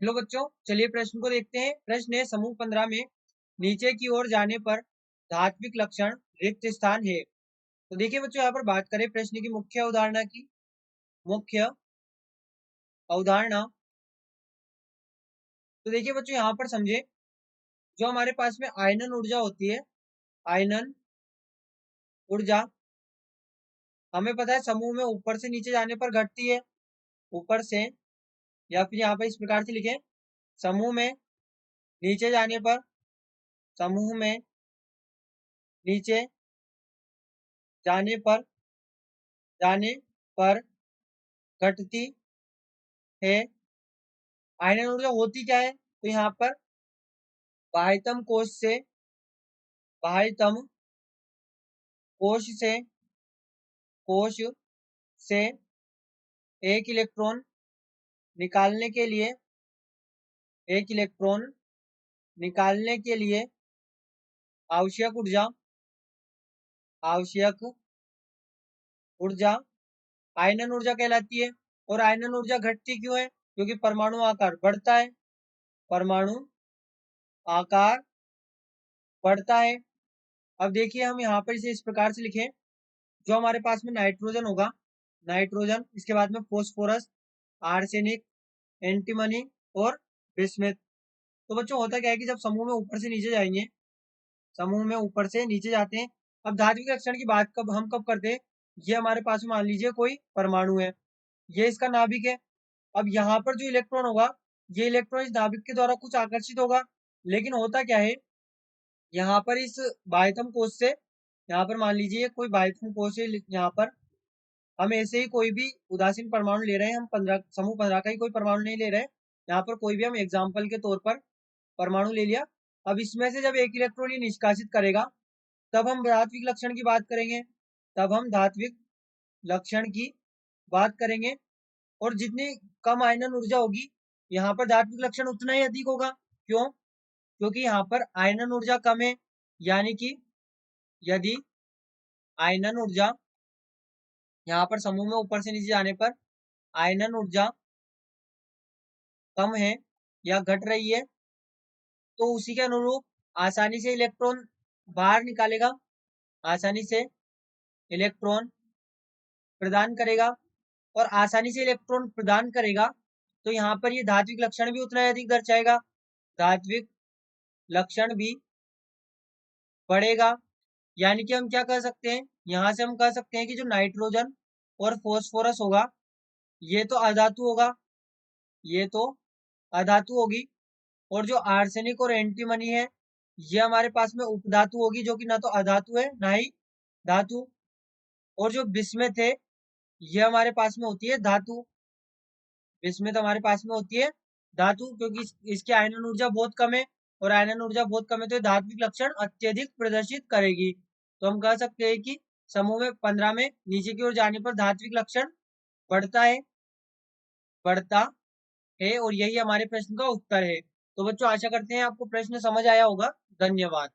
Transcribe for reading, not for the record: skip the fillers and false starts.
Hello बच्चों, चलिए प्रश्न को देखते हैं। प्रश्न है समूह 15 में नीचे की ओर जाने पर धात्विक लक्षण रिक्त स्थान है। तो देखिए बच्चों, यहाँ पर बात करें प्रश्न की मुख्य अवधारणा की। मुख्य अवधारणा तो देखिए बच्चों, यहाँ पर समझे, जो हमारे पास में आयनन ऊर्जा होती है, आयनन ऊर्जा हमें पता है समूह में ऊपर से नीचे जाने पर घटती है। ऊपर से, या फिर यहाँ पर इस प्रकार से लिखें, समूह में नीचे जाने पर, समूह में नीचे जाने पर घटती है। आयनन ऊर्जा होती क्या है? तो यहाँ पर बाह्यतम कोश से, बाह्यतम कोश से कोश से एक इलेक्ट्रॉन निकालने के लिए, एक इलेक्ट्रॉन निकालने के लिए आवश्यक ऊर्जा, आवश्यक ऊर्जा आयनन ऊर्जा कहलाती है। और आयनन ऊर्जा घटती क्यों है? क्योंकि परमाणु आकार बढ़ता है, परमाणु आकार बढ़ता है। अब देखिए, हम यहाँ पर इसे इस प्रकार से लिखें, जो हमारे पास में नाइट्रोजन होगा, नाइट्रोजन, इसके बाद में फॉस्फोरस, आर्सेनिक, एंटीमनी और बिस्मिथ। तो बच्चों होता क्या है कि जब समूह में ऊपर से नीचे जाएंगे, समूह में ऊपर से नीचे जाते हैं। अब धात्विक लक्षण की बात कब करते हैं? ये हमारे पास में मान लीजिए कोई परमाणु है, ये इसका नाभिक है। अब यहाँ पर जो इलेक्ट्रॉन होगा, ये इलेक्ट्रॉन इस नाभिक के द्वारा कुछ आकर्षित होगा। लेकिन होता क्या है, यहाँ पर इस बाह्यतम कोश से, यहाँ पर मान लीजिए कोई बाह्यतम कोश है, यहाँ पर हम ऐसे ही कोई भी उदासीन परमाणु ले रहे हैं, हम 15 समूह 15 का ही कोई परमाणु नहीं ले रहे हैं, यहाँ पर कोई भी हम एग्जाम्पल के तौर पर परमाणु ले लिया। अब इसमें से जब एक इलेक्ट्रॉन ये निष्कासित करेगा, तब हम धात्विक लक्षण की बात करेंगे, तब हम धात्विक लक्षण की बात करेंगे। और जितनी कम आयनन ऊर्जा होगी, यहाँ पर धात्विक लक्षण उतना ही अधिक होगा। क्यों? क्योंकि यहाँ पर आयनन ऊर्जा कम है, यानी कि यदि आयनन ऊर्जा यहाँ पर समूह में ऊपर से नीचे जाने पर आयनन ऊर्जा कम है या घट रही है, तो उसी के अनुरूप आसानी से इलेक्ट्रॉन बाहर निकालेगा, आसानी से इलेक्ट्रॉन प्रदान करेगा। और आसानी से इलेक्ट्रॉन प्रदान करेगा तो यहाँ पर ये धात्विक लक्षण भी उतना ही अधिक दर्शाएगा, धात्विक लक्षण भी बढ़ेगा। यानी कि हम क्या कह सकते हैं, यहाँ से हम कह सकते हैं कि जो नाइट्रोजन और फॉस्फोरस होगा, ये तो अधातु होगा, ये तो अधातु होगी। और जो आर्सेनिक और एंटीमनी है, ये हमारे पास में उपधातु होगी, जो कि ना तो अधातु है ना ही धातु। और जो बिस्मिथ है, ये हमारे पास में होती है धातु, बिस्मिथ हमारे पास में होती है धातु, क्योंकि इसकी आयनन ऊर्जा बहुत कम है। और आयनन ऊर्जा बहुत कम है तो धात्विक लक्षण अत्यधिक प्रदर्शित करेगी। तो हम कह सकते हैं कि समूह में 15 में नीचे की ओर जाने पर धात्विक लक्षण बढ़ता है, बढ़ता है। और यही हमारे प्रश्न का उत्तर है। तो बच्चों, आशा करते हैं आपको प्रश्न समझ आया होगा। धन्यवाद।